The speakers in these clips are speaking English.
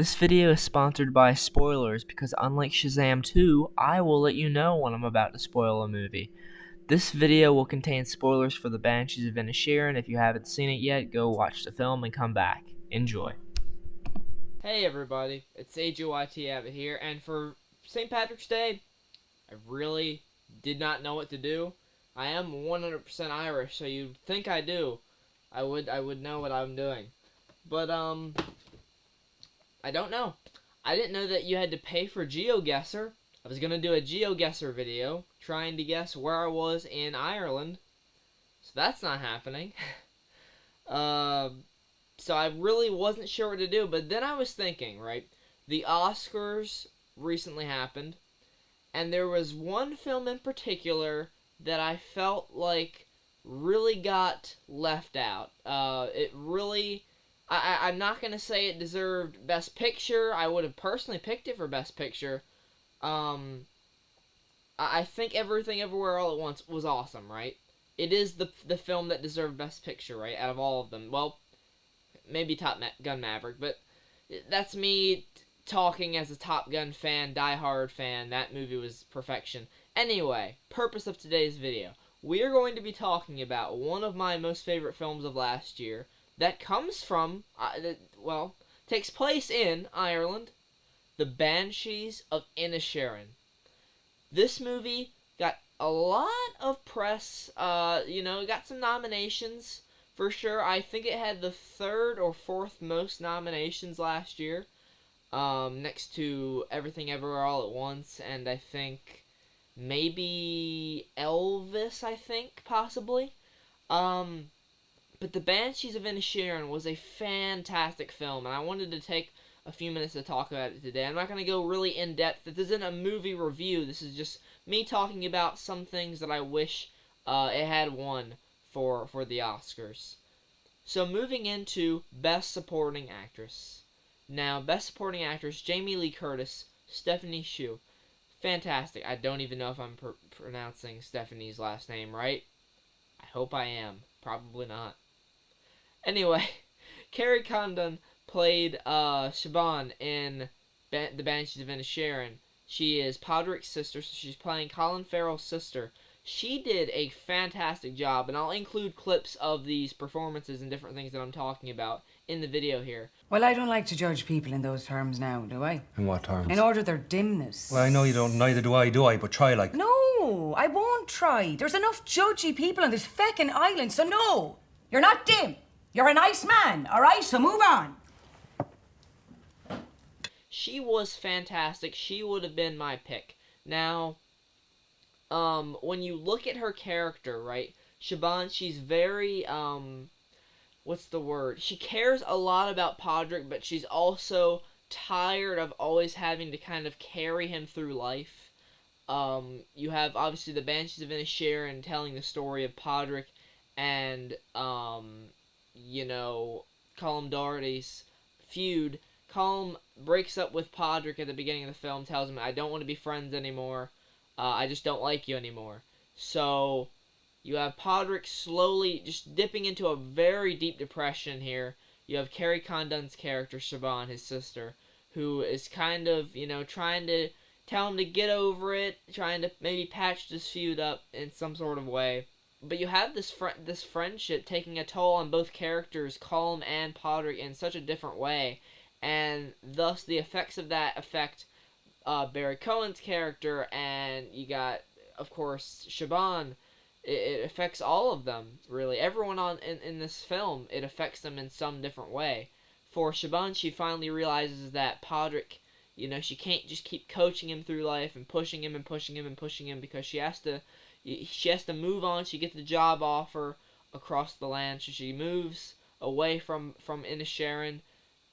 This video is sponsored by spoilers because unlike Shazam 2, I will let you know when I'm about to spoil a movie. This video will contain spoilers for the Banshees of Inisherin. If you haven't seen it yet, go watch the film and come back. Enjoy. Hey everybody, it's AJYT Abbott here, and for St. Patrick's Day, I really did not know what to do. I am 100% Irish, so you'd think I do. I would know what I'm doing. But, I don't know. I didn't know that you had to pay for GeoGuessr. I was going to do a GeoGuessr video, trying to guess where I was in Ireland. So that's not happening. So I really wasn't sure what to do, but then I was thinking, right? The Oscars recently happened, and there was one film in particular that I felt like really got left out. I'm not going to say it deserved Best Picture. I would have personally picked it for Best Picture. I think Everything Everywhere All at Once was awesome, right? It is the film that deserved Best Picture, right, out of all of them. Well, maybe Top Gun Maverick, but that's me talking as a Top Gun fan, die-hard fan. That movie was perfection. Anyway, purpose of today's video. We are going to be talking about one of my most favorite films of last year that comes from, takes place in Ireland, The Banshees of Inisherin. This movie got a lot of press, got some nominations. For sure, I think it had the third or fourth most nominations last year, next to Everything Everywhere All at Once, and I think maybe Elvis, possibly. But The Banshees of Inisherin was a fantastic film, and I wanted to take a few minutes to talk about it today. I'm not going to go really in-depth. This isn't a movie review. This is just me talking about some things that I wish it had won for the Oscars. So moving into Best Supporting Actress. Now, Best Supporting Actress, Jamie Lee Curtis, Stephanie Hsu. Fantastic. I don't even know if I'm pronouncing Stephanie's last name right. I hope I am. Probably not. Anyway, Carrie Condon played Siobhan in The Banshees of Inisherin. She is Podrick's sister, so she's playing Colin Farrell's sister. She did a fantastic job, and I'll include clips of these performances and different things that I'm talking about in the video here. Well, I don't like to judge people in those terms now, do I? In what terms? In order their dimness. Well, I know you don't, neither do I, but try like... No, I won't try. There's enough judgy people on this feckin' island, so no. You're not dim. You're a nice man, all right? So move on. She was fantastic. She would have been my pick. Now, when you look at her character, right, Siobhan, she's very, what's the word? She cares a lot about Podrick, but she's also tired of always having to kind of carry him through life. You have, obviously, the Banshees of Inisherin telling the story of Podrick and, Colm Doherty's feud. Colm breaks up with Podrick at the beginning of the film, tells him, I don't want to be friends anymore. I just don't like you anymore. So, you have Podrick slowly just dipping into a very deep depression here. You have Carrie Condon's character, Siobhan, his sister, who is kind of, trying to tell him to get over it, trying to maybe patch this feud up in some sort of way. But you have this friendship taking a toll on both characters, Colm and Podrick, in such a different way. And thus the effects of that affect Barry Cohen's character, and you got, of course, Siobhan. It affects all of them, really. Everyone in this film, it affects them in some different way. For Siobhan, she finally realizes that Podrick, she can't just keep coaching him through life and pushing him and pushing him and pushing him, because she has to move on. She gets a job offer across the land, so she moves away from Inisherin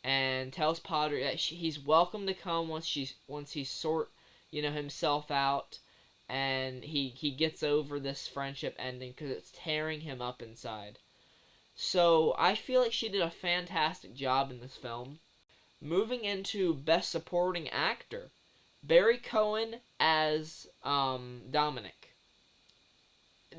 and tells Podrick that he's welcome to come once he sort himself out, and he gets over this friendship ending because it's tearing him up inside. So I feel like she did a fantastic job in this film. Moving into Best Supporting Actor, Barry Cohen as Dominic.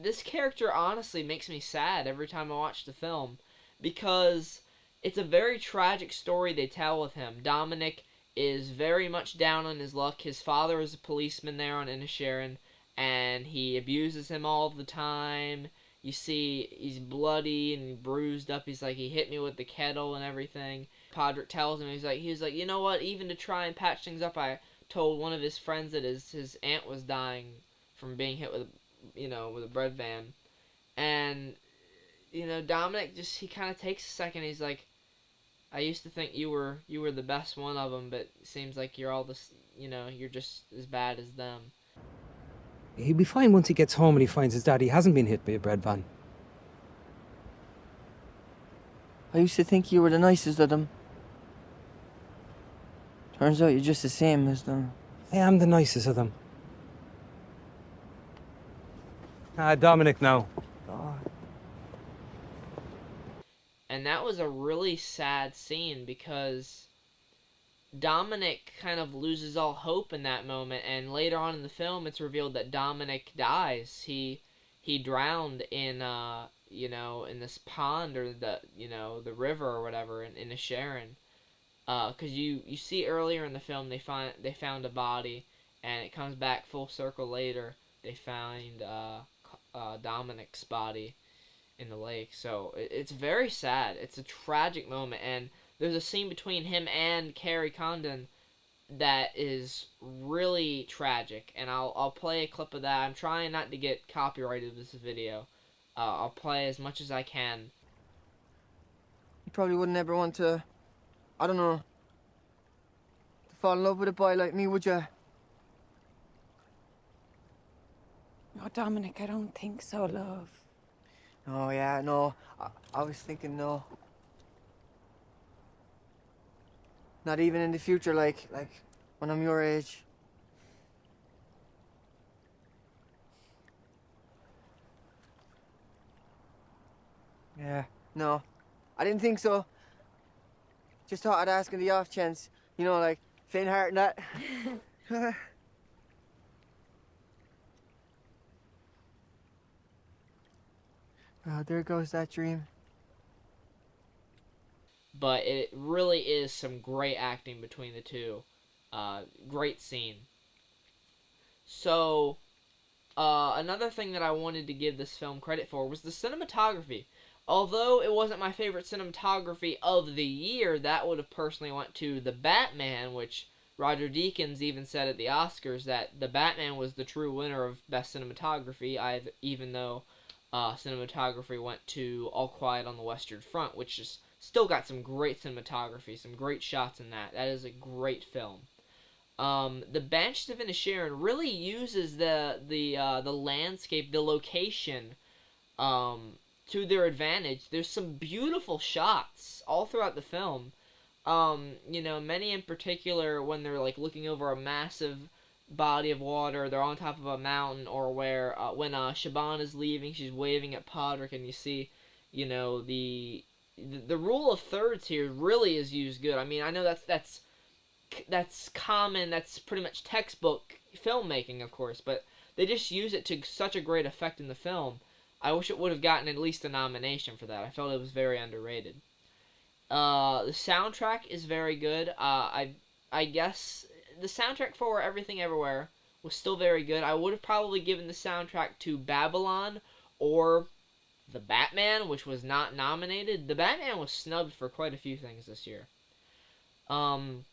This character honestly makes me sad every time I watch the film, because it's a very tragic story they tell with him. Dominic is very much down on his luck. His father is a policeman there on Inisherin, and he abuses him all the time. You see, he's bloody and bruised up. He's like, he hit me with the kettle and everything. Podrick tells him, he's like, you know what? Even to try and patch things up, I told one of his friends that his aunt was dying from being hit with, with a bread van, and Dominic he kind of takes a second. He's like, I used to think you were the best one of them, but it seems like you're all this, you're just as bad as them. He'll be fine once he gets home and he finds his daddy hasn't been hit by a bread van. I used to think you were the nicest of them. Turns out you're just the same as them. I am the nicest of them. Dominic now. And that was a really sad scene because Dominic kind of loses all hope in that moment, and later on in the film it's revealed that Dominic dies. He drowned in in this pond or the river or whatever in Inisherin. Because you see earlier in the film they found a body, and it comes back full circle later. They find Dominic's body in the lake. So it's very sad. It's a tragic moment, and there's a scene between him and Carrie Condon that is really tragic, and I'll play a clip of that. I'm trying not to get copyrighted with this video. I'll play as much as I can. You probably wouldn't ever want to, I don't know, to fall in love with a boy like me, would you? No, Dominic, I don't think so, love. Oh yeah, no. I was thinking no. Not even in the future, like when I'm your age. Yeah, no. I didn't think so. Just thought I'd ask on the off chance. Like faint heart and that. Oh, there goes that dream. But it really is some great acting between the two. Great scene. So, another thing that I wanted to give this film credit for was the cinematography. Although it wasn't my favorite cinematography of the year, that would have personally went to The Batman, which Roger Deakins even said at the Oscars that The Batman was the true winner of Best Cinematography, even though cinematography went to All Quiet on the Western Front, which is still got some great cinematography, some great shots in that. That is a great film. The Banshees of Inisherin really uses the landscape, the location, to their advantage. There's some beautiful shots all throughout the film. Many in particular when they're like looking over a massive body of water, they're on top of a mountain, or where when Shaban is leaving, she's waving at Podrick, and you see, the rule of thirds here really is used good. I mean, I know that's common, that's pretty much textbook filmmaking, of course, but they just use it to such a great effect in the film. I wish it would have gotten at least a nomination for that. I felt it was very underrated. The soundtrack is very good. I guess the soundtrack for Everything Everywhere was still very good. I would have probably given the soundtrack to Babylon or The Batman, which was not nominated. The Batman was snubbed for quite a few things this year. But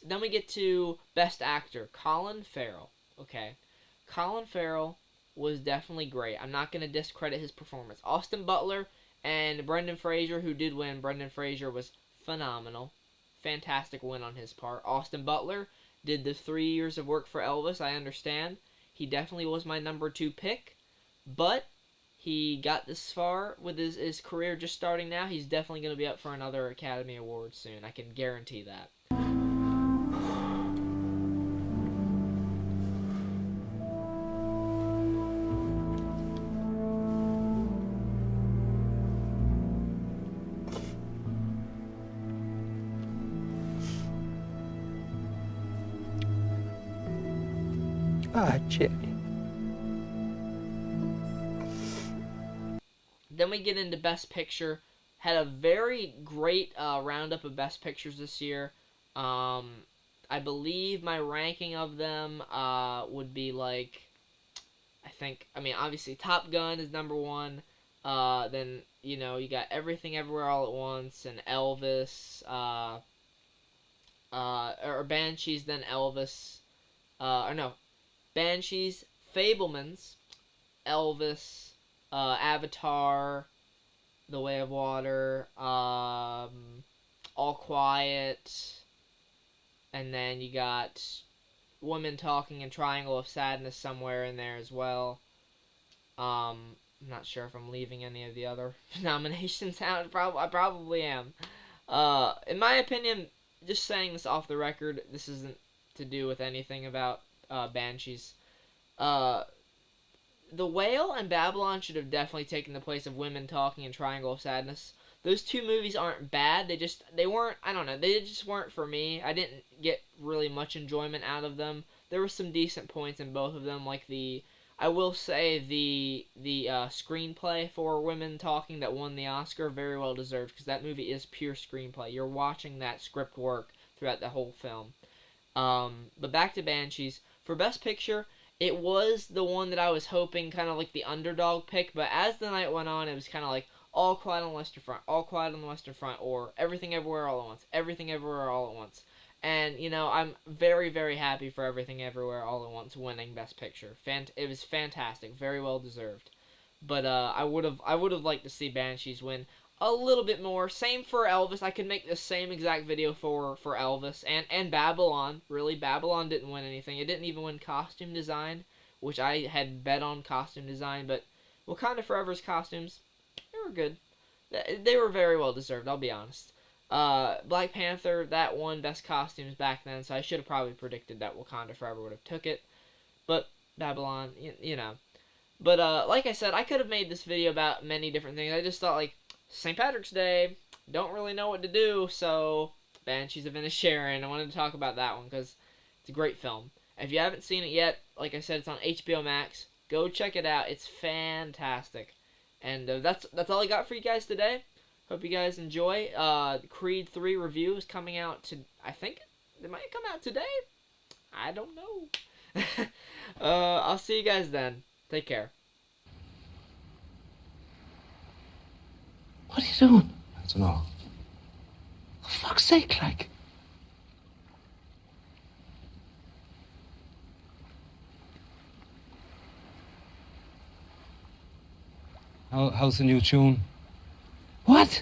then we get to Best Actor, Colin Farrell. Okay, Colin Farrell was definitely great. I'm not going to discredit his performance. Austin Butler and Brendan Fraser, who did win. Brendan Fraser was phenomenal. Fantastic win on his part. Austin Butler did the 3 years of work for Elvis, I understand. He definitely was my number 2 pick. But he got this far with his career just starting now. He's definitely going to be up for another Academy Award soon. I can guarantee that. Shit. Then we get into Best Picture. had a very great roundup of Best Pictures this year. I believe my ranking of them would be like, I mean, obviously Top Gun is number one. Then, you know, you got Everything Everywhere All at Once and Elvis, or Banshees, then Elvis, or no, Banshees, Fablemans, Elvis, Avatar, The Way of Water, All Quiet, and then you got Women Talking and Triangle of Sadness somewhere in there as well. I'm not sure if I'm leaving any of the other nominations out. I probably am. In my opinion, just saying this off the record, this isn't to do with anything about Banshees. The Whale and Babylon should have definitely taken the place of Women Talking and Triangle of Sadness. Those two movies aren't bad. They weren't, I don't know, they just weren't for me. I didn't get really much enjoyment out of them. There were some decent points in both of them, like I will say the screenplay for Women Talking that won the Oscar, very well deserved, because that movie is pure screenplay. You're watching that script work throughout the whole film. But back to Banshees. For Best Picture, it was the one that I was hoping, kind of like the underdog pick, but as the night went on, it was kind of like All Quiet on the Western Front, All Quiet on the Western Front, or Everything Everywhere All at Once, Everything Everywhere All at Once. And, you know, I'm very, very happy for Everything Everywhere All at Once winning Best Picture. It was fantastic, very well deserved. But I would have liked to see Banshees win a little bit more. Same for Elvis. I could make the same exact video for Elvis and Babylon. Really, Babylon didn't win anything. It didn't even win costume design, which I had bet on costume design. But Wakanda Forever's costumes, they were good. They were very well deserved. I'll be honest. Black Panther, that won Best Costumes back then, so I should have probably predicted that Wakanda Forever would have took it. But Babylon, you know. But like I said, I could have made this video about many different things. I just thought, like, St. Patrick's Day, don't really know what to do, so Banshees of Inisherin. I wanted to talk about that one because it's a great film. If you haven't seen it yet, like I said, it's on HBO Max. Go check it out. It's fantastic. And that's all I got for you guys today. Hope you guys enjoy. Creed 3 review is coming out I think it might come out today. I don't know. I'll see you guys then. Take care. What are you doing? I don't know. For fuck's sake, like. How's the new tune? What?